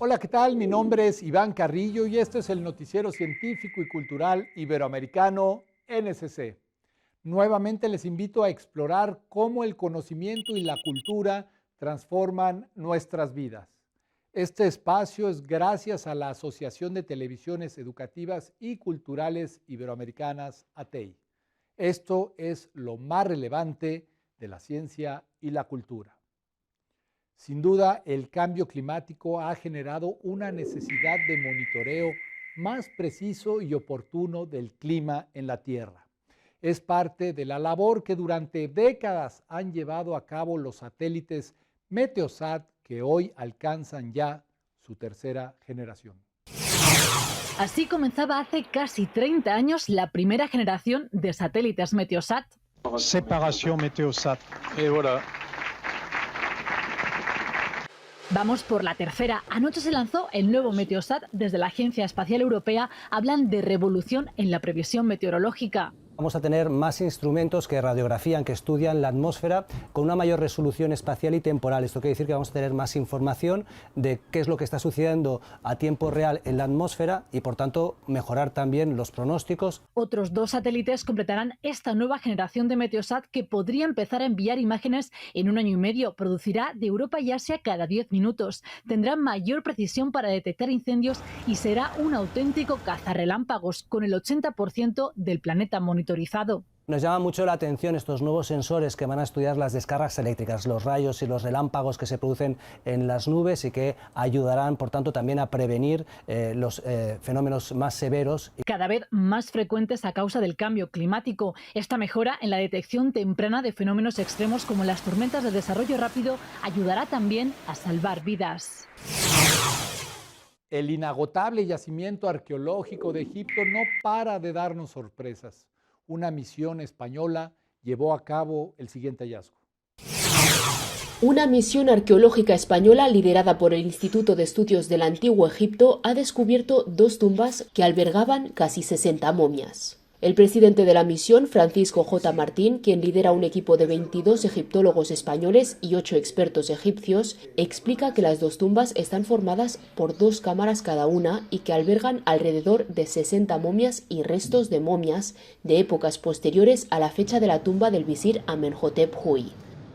Hola, ¿qué tal? Mi nombre es Iván Carrillo y este es el Noticiero Científico y Cultural Iberoamericano NSC. Nuevamente les invito a explorar cómo el conocimiento y la cultura transforman nuestras vidas. Este espacio es gracias a la Asociación de Televisiones Educativas y Culturales Iberoamericanas, ATEI. Esto es lo más relevante de la ciencia y la cultura. Sin duda, el cambio climático ha generado una necesidad de monitoreo más preciso y oportuno del clima en la Tierra. Es parte de la labor que durante décadas han llevado a cabo los satélites Meteosat, que hoy alcanzan ya su tercera generación. Así comenzaba hace casi 30 años la primera generación de satélites Meteosat. Séparation Meteosat. Et voilà. Vamos por la tercera. Anoche se lanzó el nuevo Meteosat. Desde la Agencia Espacial Europea hablan de revolución en la previsión meteorológica. Vamos a tener más instrumentos que radiografían, que estudian la atmósfera con una mayor resolución espacial y temporal. Esto quiere decir que vamos a tener más información de qué es lo que está sucediendo a tiempo real en la atmósfera y, por tanto, mejorar también los pronósticos. Otros dos satélites completarán esta nueva generación de Meteosat que podría empezar a enviar imágenes en un año y medio. Producirá de Europa y Asia cada 10 minutos. Tendrá mayor precisión para detectar incendios y será un auténtico cazarrelámpagos con el 80% del planeta monitorizado. Nos llama mucho la atención estos nuevos sensores que van a estudiar las descargas eléctricas, los rayos y los relámpagos que se producen en las nubes y que ayudarán, por tanto, también a prevenir los fenómenos más severos. Cada vez más frecuentes a causa del cambio climático. Esta mejora en la detección temprana de fenómenos extremos como las tormentas de desarrollo rápido ayudará también a salvar vidas. El inagotable yacimiento arqueológico de Egipto no para de darnos sorpresas. Una misión española llevó a cabo el siguiente hallazgo. Una misión arqueológica española liderada por el Instituto de Estudios del Antiguo Egipto ha descubierto dos tumbas que albergaban casi 60 momias. El presidente de la misión, Francisco J. Martín, quien lidera un equipo de 22 egiptólogos españoles y 8 expertos egipcios, explica que las dos tumbas están formadas por 2 cámaras cada una y que albergan alrededor de 60 momias y restos de momias de épocas posteriores a la fecha de la tumba del visir Amenhotep Huy.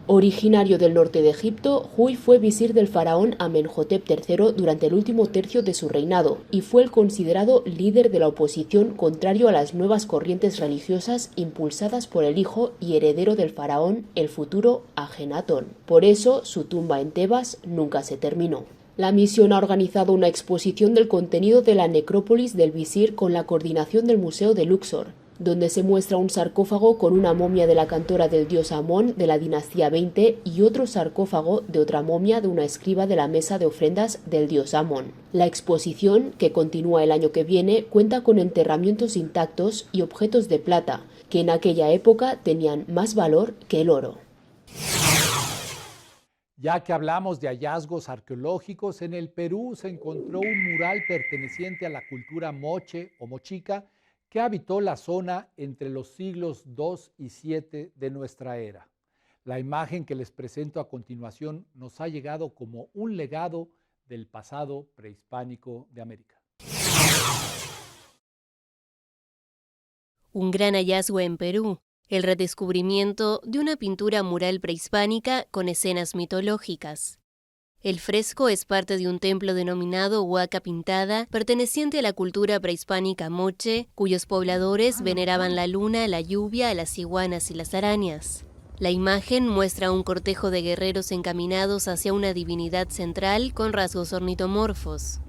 Originario del norte de Egipto, Huy fue visir del faraón Amenhotep III durante el último tercio de su reinado y fue el considerado líder de la oposición contrario a las nuevas corrientes religiosas impulsadas por el hijo y heredero del faraón, el futuro Ajenatón. Por eso, su tumba en Tebas nunca se terminó. La misión ha organizado una exposición del contenido de la necrópolis del visir con la coordinación del Museo de Luxor, donde se muestra un sarcófago con una momia de la cantora del dios Amón de la dinastía 20 y otro sarcófago de otra momia de una escriba de la mesa de ofrendas del dios Amón. La exposición, que continúa el año que viene, cuenta con enterramientos intactos y objetos de plata, que en aquella época tenían más valor que el oro. Ya que hablamos de hallazgos arqueológicos, en el Perú se encontró un mural perteneciente a la cultura moche o mochica que habitó la zona entre los siglos II y VII de nuestra era. La imagen que les presento a continuación nos ha llegado como un legado del pasado prehispánico de América. Un gran hallazgo en Perú, el redescubrimiento de una pintura mural prehispánica con escenas mitológicas. El fresco es parte de un templo denominado Huaca Pintada, perteneciente a la cultura prehispánica moche, cuyos pobladores veneraban la luna, la lluvia, las iguanas y las arañas. La imagen muestra un cortejo de guerreros encaminados hacia una divinidad central con rasgos ornitomorfos.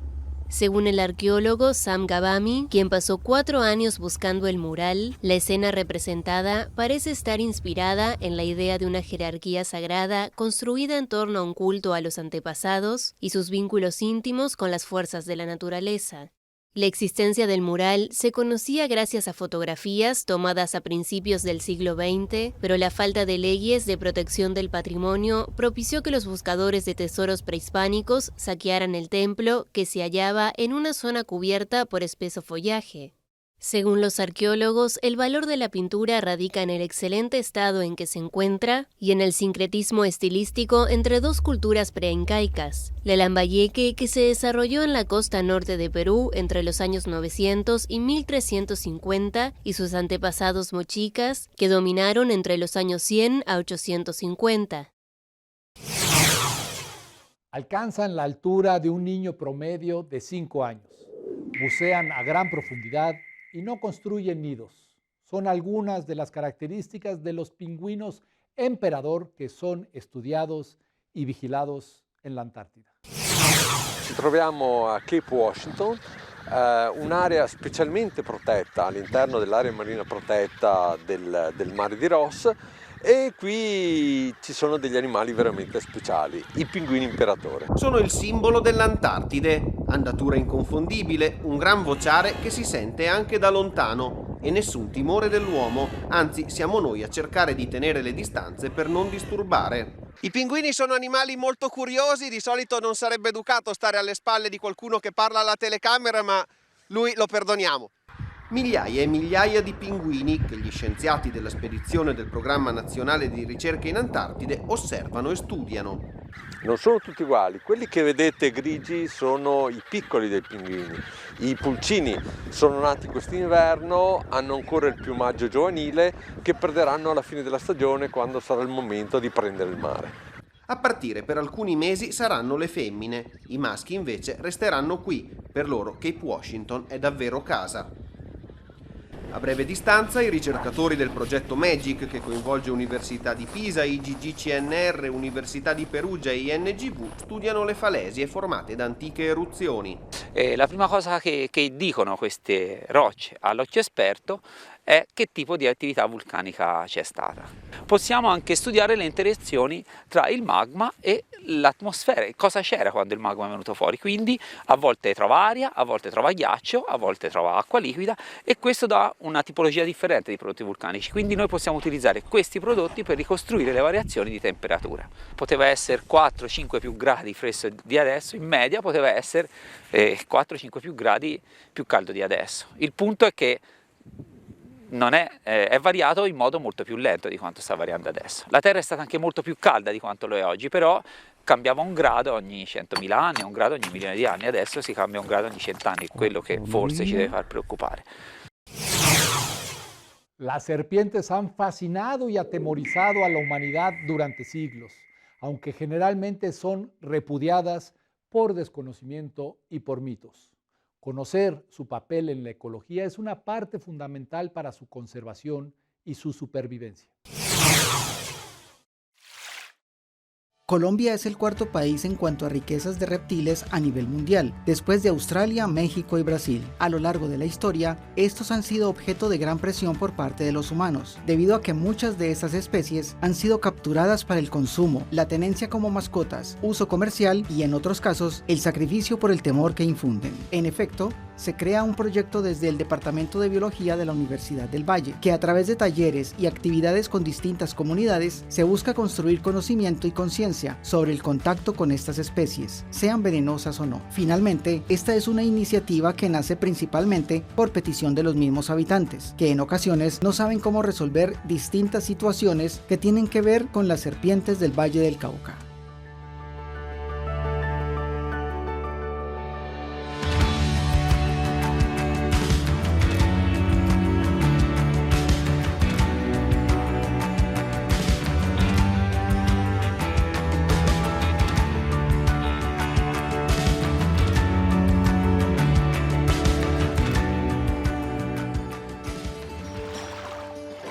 Según el arqueólogo Sam Gabami, quien pasó 4 años buscando el mural, la escena representada parece estar inspirada en la idea de una jerarquía sagrada construida en torno a un culto a los antepasados y sus vínculos íntimos con las fuerzas de la naturaleza. La existencia del mural se conocía gracias a fotografías tomadas a principios del siglo XX, pero la falta de leyes de protección del patrimonio propició que los buscadores de tesoros prehispánicos saquearan el templo, que se hallaba en una zona cubierta por espeso follaje. Según los arqueólogos, el valor de la pintura radica en el excelente estado en que se encuentra y en el sincretismo estilístico entre dos culturas preincaicas, la Lambayeque, que se desarrolló en la costa norte de Perú entre los años 900 y 1350, y sus antepasados mochicas, que dominaron entre los años 100 a 850. Alcanzan la altura de un niño promedio de 5 años. Bucean a gran profundidad y no construyen nidos. Son algunas de las características de los pingüinos emperador que son estudiados y vigilados en la Antártida. Ci troviamo a Cape Washington, un'area specialmente protetta all'interno dell'area marina protetta del mare di Ross, e qui ci sono degli animali veramente speciali, i pinguini imperatore. Sono il simbolo dell'Antartide, andatura inconfondibile, un gran vociare che si sente anche da lontano e nessun timore dell'uomo, anzi siamo noi a cercare di tenere le distanze per non disturbare. I pinguini sono animali molto curiosi, di solito non sarebbe educato stare alle spalle di qualcuno che parla alla telecamera, ma lui lo perdoniamo. Migliaia e migliaia di pinguini che gli scienziati della spedizione del Programma Nazionale di Ricerca in Antartide osservano e studiano. Non sono tutti uguali, quelli che vedete grigi sono i piccoli dei pinguini, i pulcini sono nati quest'inverno, hanno ancora il piumaggio giovanile che perderanno alla fine della stagione quando sarà il momento di prendere il mare. A partire per alcuni mesi saranno le femmine, i maschi invece resteranno qui, per loro Cape Washington è davvero casa. A breve distanza i ricercatori del progetto MAGIC, che coinvolge Università di Pisa, IGG-CNR, Università di Perugia e INGV, studiano le falesie formate da antiche eruzioni. La prima cosa che dicono queste rocce all'occhio esperto è che tipo di attività vulcanica c'è stata. Possiamo anche studiare le interazioni tra il magma e l'atmosfera, cosa c'era quando il magma è venuto fuori, quindi a volte trova aria, a volte trova ghiaccio, a volte trova acqua liquida, e questo dà una tipologia differente di prodotti vulcanici, quindi noi possiamo utilizzare questi prodotti per ricostruire le variazioni di temperatura. Poteva essere 4-5 più gradi fresco di adesso, in media poteva essere 4-5 più gradi più caldo di adesso. Il punto è che non è variato in modo molto più lento di quanto sta variando adesso. La Terra è stata anche molto più calda di quanto lo è oggi, però cambiava un grado ogni 100.000 anni, un grado ogni milione di anni, adesso si cambia un grado ogni 100 anni, quello che forse ci debe far preoccupare. Las serpientes han fascinado y atemorizado a la humanidad durante siglos, aunque generalmente son repudiadas por desconocimiento y por mitos. Conocer su papel en la ecología es una parte fundamental para su conservación y su supervivencia. Colombia es el cuarto país en cuanto a riquezas de reptiles a nivel mundial, después de Australia, México y Brasil. A lo largo de la historia, estos han sido objeto de gran presión por parte de los humanos, debido a que muchas de estas especies han sido capturadas para el consumo, la tenencia como mascotas, uso comercial y, en otros casos, el sacrificio por el temor que infunden. En efecto, se crea un proyecto desde el Departamento de Biología de la Universidad del Valle, que a través de talleres y actividades con distintas comunidades se busca construir conocimiento y conciencia sobre el contacto con estas especies, sean venenosas o no. Finalmente, esta es una iniciativa que nace principalmente por petición de los mismos habitantes, que en ocasiones no saben cómo resolver distintas situaciones que tienen que ver con las serpientes del Valle del Cauca.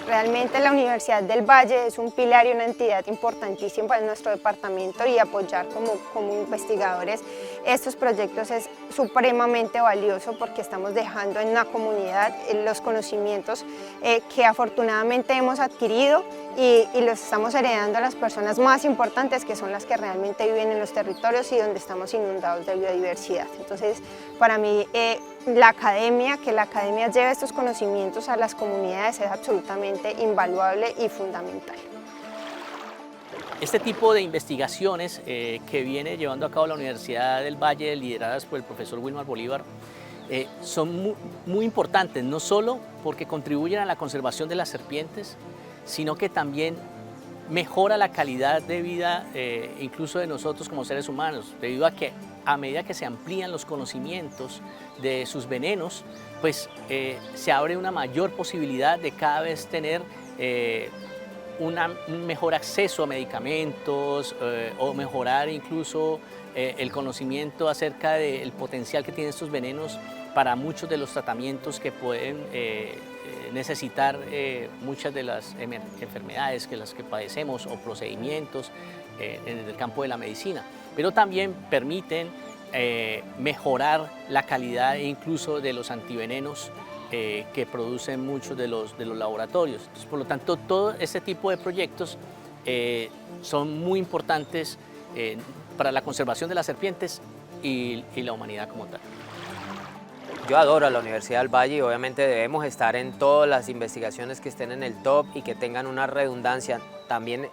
Realmente la Universidad del Valle es un pilar y una entidad importantísima para nuestro departamento, y apoyar como investigadores estos proyectos es supremamente valioso, porque estamos dejando en la comunidad los conocimientos que afortunadamente hemos adquirido y los estamos heredando a las personas más importantes, que son las que realmente viven en los territorios y donde estamos inundados de biodiversidad. Entonces, para mí, que la academia lleve estos conocimientos a las comunidades es absolutamente invaluable y fundamental. Este tipo de investigaciones que viene llevando a cabo la Universidad del Valle, lideradas por el profesor Wilmar Bolívar, son muy importantes, no solo porque contribuyen a la conservación de las serpientes, sino que también mejora la calidad de vida incluso de nosotros como seres humanos, debido a que a medida que se amplían los conocimientos de sus venenos, pues se abre una mayor posibilidad de cada vez tener un mejor acceso a medicamentos o mejorar incluso el conocimiento acerca del potencial que tienen estos venenos para muchos de los tratamientos que pueden necesitar muchas de las enfermedades que las que padecemos o procedimientos en el campo de la medicina, pero también permiten mejorar la calidad incluso de los antivenenos que producen muchos de los laboratorios. Entonces, por lo tanto, todo este tipo de proyectos son muy importantes para la conservación de las serpientes y la humanidad como tal. Yo adoro a la Universidad del Valle y obviamente debemos estar en todas las investigaciones que estén en el top y que tengan una redundancia también,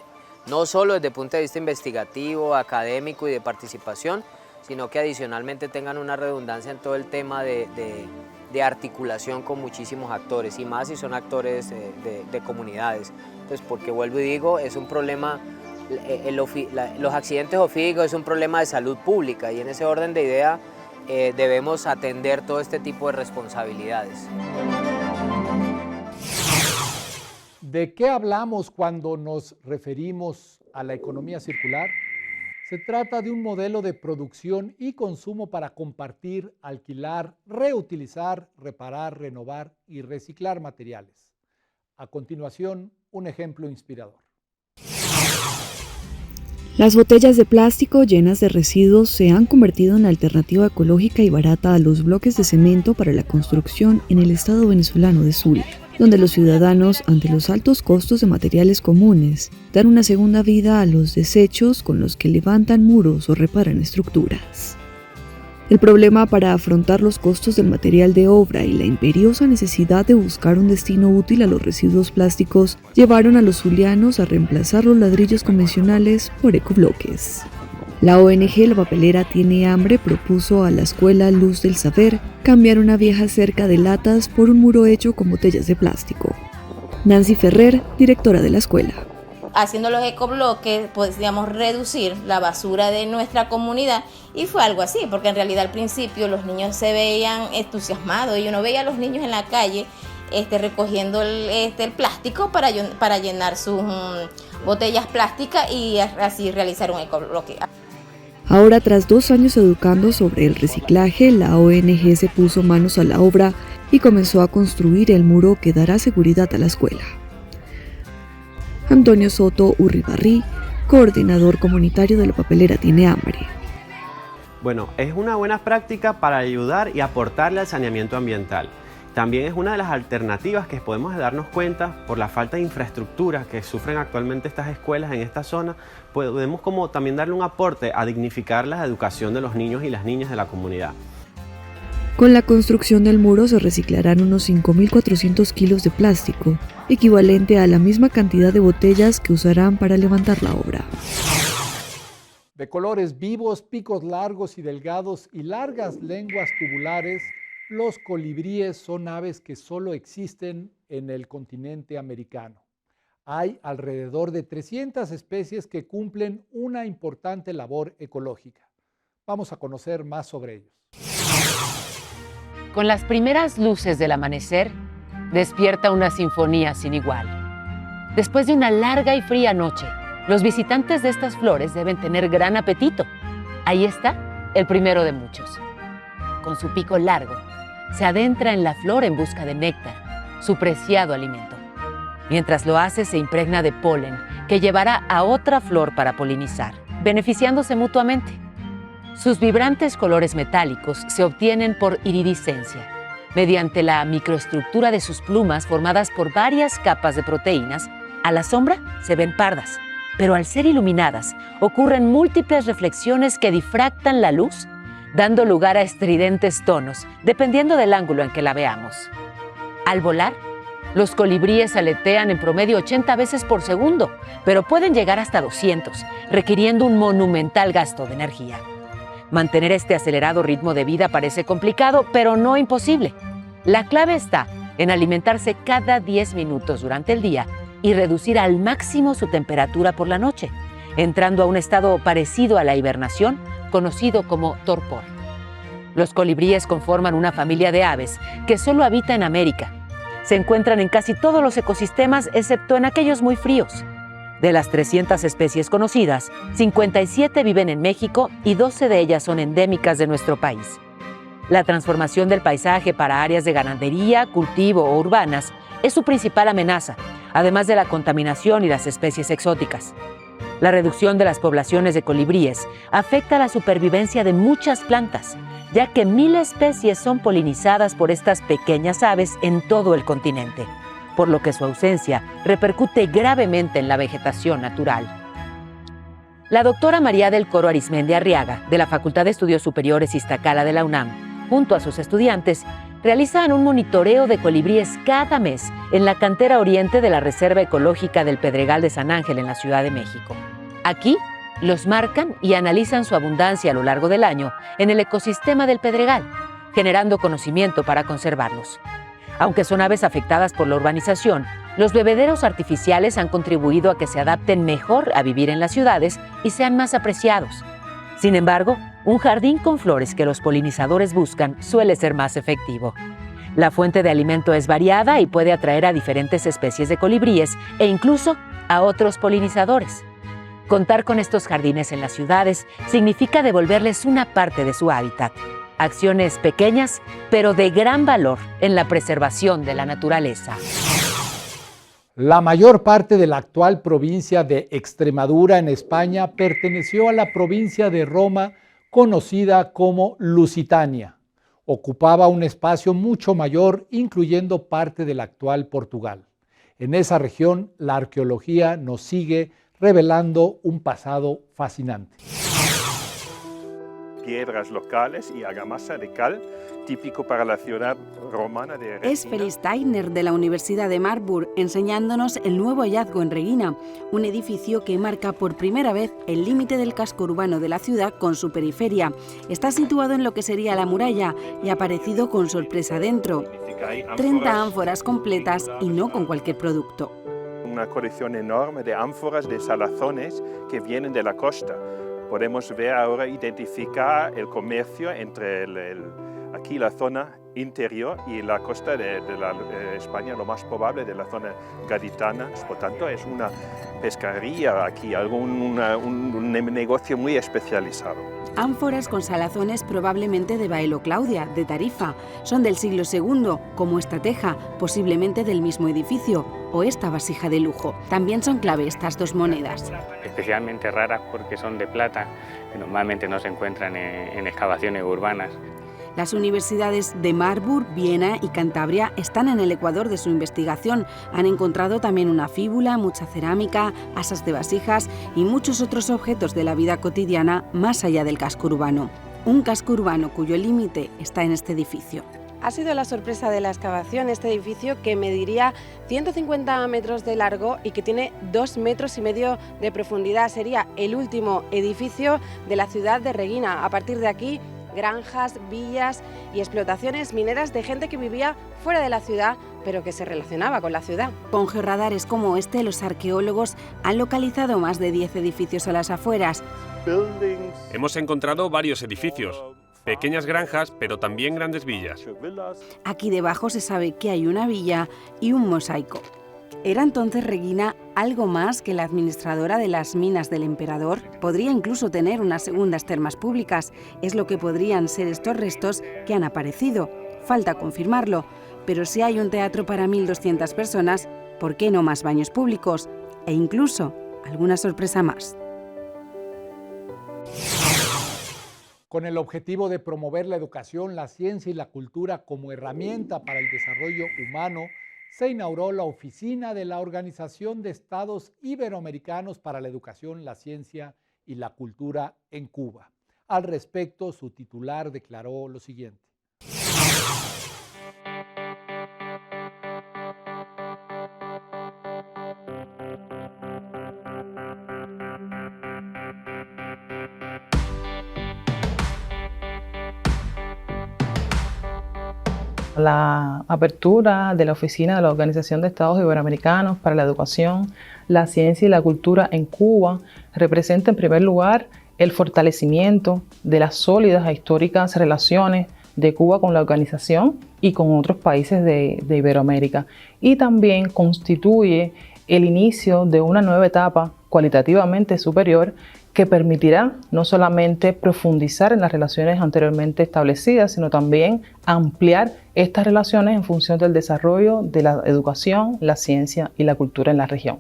no solo desde el punto de vista investigativo, académico y de participación, sino que adicionalmente tengan una redundancia en todo el tema de articulación con muchísimos actores, y más si son actores de comunidades. Entonces, porque vuelvo y digo, es un problema, los accidentes ofídicos es un problema de salud pública, y en ese orden de idea debemos atender todo este tipo de responsabilidades. ¿De qué hablamos cuando nos referimos a la economía circular? Se trata de un modelo de producción y consumo para compartir, alquilar, reutilizar, reparar, renovar y reciclar materiales. A continuación, un ejemplo inspirador. Las botellas de plástico llenas de residuos se han convertido en alternativa ecológica y barata a los bloques de cemento para la construcción en el estado venezolano de Zulia, donde los ciudadanos, ante los altos costos de materiales comunes, dan una segunda vida a los desechos con los que levantan muros o reparan estructuras. El problema para afrontar los costos del material de obra y la imperiosa necesidad de buscar un destino útil a los residuos plásticos llevaron a los zulianos a reemplazar los ladrillos convencionales por ecobloques. La ONG La Papelera Tiene Hambre propuso a la escuela Luz del Saber cambiar una vieja cerca de latas por un muro hecho con botellas de plástico. Nancy Ferrer, directora de la escuela. Haciendo los ecobloques podíamos reducir la basura de nuestra comunidad, y fue algo así, porque en realidad al principio los niños se veían entusiasmados y uno veía a los niños en la calle recogiendo el plástico para llenar sus botellas plásticas y así realizar un ecobloque. Ahora, tras 2 años educando sobre el reciclaje, la ONG se puso manos a la obra y comenzó a construir el muro que dará seguridad a la escuela. Antonio Soto Urribarri, coordinador comunitario de La Papelera Tiene Hambre. Bueno, es una buena práctica para ayudar y aportarle al saneamiento ambiental. También es una de las alternativas que podemos darnos cuenta por la falta de infraestructura que sufren actualmente estas escuelas en esta zona. Podemos como también darle un aporte a dignificar la educación de los niños y las niñas de la comunidad. Con la construcción del muro se reciclarán unos 5.400 kilos de plástico, equivalente a la misma cantidad de botellas que usarán para levantar la obra. De colores vivos, picos largos y delgados y largas lenguas tubulares, los colibríes son aves que solo existen en el continente americano. Hay alrededor de 300 especies que cumplen una importante labor ecológica. Vamos a conocer más sobre ellos. Con las primeras luces del amanecer, despierta una sinfonía sin igual. Después de una larga y fría noche, los visitantes de estas flores deben tener gran apetito. Ahí está el primero de muchos. Con su pico largo, se adentra en la flor en busca de néctar, su preciado alimento. Mientras lo hace, se impregna de polen que llevará a otra flor para polinizar, beneficiándose mutuamente. Sus vibrantes colores metálicos se obtienen por iridiscencia, mediante la microestructura de sus plumas formadas por varias capas de proteínas. A la sombra se ven pardas, pero al ser iluminadas ocurren múltiples reflexiones que difractan la luz, dando lugar a estridentes tonos, dependiendo del ángulo en que la veamos. Al volar, los colibríes aletean en promedio 80 veces por segundo, pero pueden llegar hasta 200, requiriendo un monumental gasto de energía. Mantener este acelerado ritmo de vida parece complicado, pero no imposible. La clave está en alimentarse cada 10 minutos durante el día y reducir al máximo su temperatura por la noche, entrando a un estado parecido a la hibernación, conocido como torpor. Los colibríes conforman una familia de aves que solo habita en América. Se encuentran en casi todos los ecosistemas, excepto en aquellos muy fríos. De las 300 especies conocidas, 57 viven en México y 12 de ellas son endémicas de nuestro país. La transformación del paisaje para áreas de ganadería, cultivo o urbanas es su principal amenaza, además de la contaminación y las especies exóticas. La reducción de las poblaciones de colibríes afecta la supervivencia de muchas plantas, ya que 1000 especies son polinizadas por estas pequeñas aves en todo el continente, por lo que su ausencia repercute gravemente en la vegetación natural. La doctora María del Coro Arizmendi Arriaga, de la Facultad de Estudios Superiores Iztacala de la UNAM, junto a sus estudiantes, realizan un monitoreo de colibríes cada mes en la cantera oriente de la Reserva Ecológica del Pedregal de San Ángel en la Ciudad de México. Aquí los marcan y analizan su abundancia a lo largo del año en el ecosistema del Pedregal, generando conocimiento para conservarlos. Aunque son aves afectadas por la urbanización, los bebederos artificiales han contribuido a que se adapten mejor a vivir en las ciudades y sean más apreciados. Sin embargo, un jardín con flores que los polinizadores buscan suele ser más efectivo. La fuente de alimento es variada y puede atraer a diferentes especies de colibríes e incluso a otros polinizadores. Contar con estos jardines en las ciudades significa devolverles una parte de su hábitat. Acciones pequeñas, pero de gran valor en la preservación de la naturaleza. La mayor parte de la actual provincia de Extremadura en España perteneció a la provincia de Roma, conocida como Lusitania. Ocupaba un espacio mucho mayor, incluyendo parte del actual Portugal. En esa región, la arqueología nos sigue revelando un pasado fascinante. Piedras locales y argamasa de cal, típico para la ciudad romana de Regina. Es Félix Steiner de la Universidad de Marburg enseñándonos el nuevo hallazgo en Regina, un edificio que marca por primera vez el límite del casco urbano de la ciudad con su periferia. Está situado en lo que sería la muralla y ha aparecido con sorpresa dentro. 30 ánforas completas y no con cualquier producto. Una colección enorme de ánforas de salazones que vienen de la costa. Podemos ver ahora, identificar el comercio entre aquí la zona interior y la costa de España, lo más probable de la zona gaditana. Por tanto, es una pescaría aquí, un negocio muy especializado. Ánforas con salazones probablemente de Baelo Claudia, de Tarifa. Son del siglo II, como esta teja, posiblemente del mismo edificio, o esta vasija de lujo. También son clave estas dos monedas. Especialmente raras porque son de plata, que normalmente no se encuentran en excavaciones urbanas. Las universidades de Marburg, Viena y Cantabria están en el ecuador de su investigación. Han encontrado también una fíbula, mucha cerámica, asas de vasijas y muchos otros objetos de la vida cotidiana más allá del casco urbano. Un casco urbano cuyo límite está en este edificio. Ha sido la sorpresa de la excavación este edificio, que mediría 150 metros de largo y que tiene 2,5 metros de profundidad. Sería el último edificio de la ciudad de Regina. A partir de aquí, granjas, villas y explotaciones mineras de gente que vivía fuera de la ciudad, pero que se relacionaba con la ciudad. Con georradares como este, los arqueólogos han localizado más de 10 edificios a las afueras. Hemos encontrado varios edificios, pequeñas granjas, pero también grandes villas. Aquí debajo se sabe que hay una villa y un mosaico. ¿Era entonces Regina algo más que la administradora de las minas del emperador? Podría incluso tener unas segundas termas públicas. Es lo que podrían ser estos restos que han aparecido. Falta confirmarlo. Pero si hay un teatro para 1.200 personas, ¿por qué no más baños públicos? E incluso alguna sorpresa más. Con el objetivo de promover la educación, la ciencia y la cultura como herramienta para el desarrollo humano, se inauguró la oficina de la Organización de Estados Iberoamericanos para la Educación, la Ciencia y la Cultura en Cuba. Al respecto, su titular declaró lo siguiente. La apertura de la Oficina de la Organización de Estados Iberoamericanos para la Educación, la Ciencia y la Cultura en Cuba representa en primer lugar el fortalecimiento de las sólidas e históricas relaciones de Cuba con la organización y con otros países de Iberoamérica, y también constituye el inicio de una nueva etapa cualitativamente superior que permitirá no solamente profundizar en las relaciones anteriormente establecidas, sino también ampliar estas relaciones en función del desarrollo de la educación, la ciencia y la cultura en la región.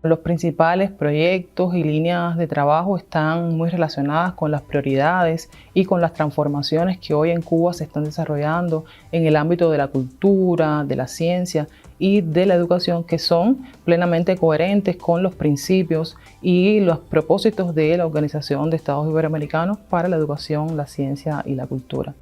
Los principales proyectos y líneas de trabajo están muy relacionadas con las prioridades y con las transformaciones que hoy en Cuba se están desarrollando en el ámbito de la cultura, de la ciencia y de la educación, que son plenamente coherentes con los principios y los propósitos de la Organización de Estados Iberoamericanos para la Educación, la Ciencia y la Cultura.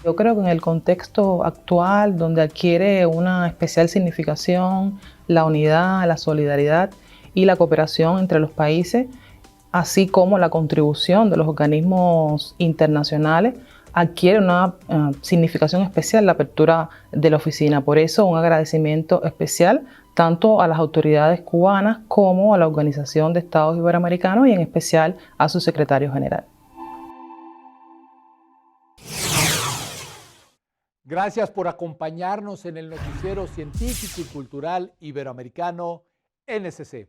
Yo creo que en el contexto actual, donde adquiere una especial significación la unidad, la solidaridad y la cooperación entre los países, así como la contribución de los organismos internacionales, adquiere una significación especial la apertura de la oficina. Por eso, un agradecimiento especial tanto a las autoridades cubanas como a la Organización de Estados Iberoamericanos y en especial a su secretario general. Gracias por acompañarnos en el noticiero científico y cultural iberoamericano NSC.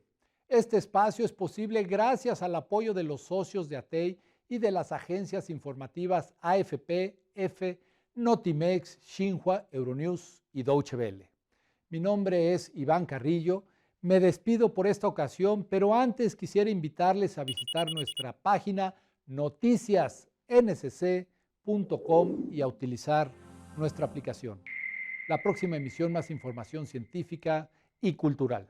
Este espacio es posible gracias al apoyo de los socios de ATEI y de las agencias informativas AFP, EFE, Notimex, Xinhua, Euronews y Deutsche Welle. Mi nombre es Iván Carrillo. Me despido por esta ocasión, pero antes quisiera invitarles a visitar nuestra página noticiasnsc.com y a utilizar nuestra aplicación. La próxima emisión, más información científica y cultural.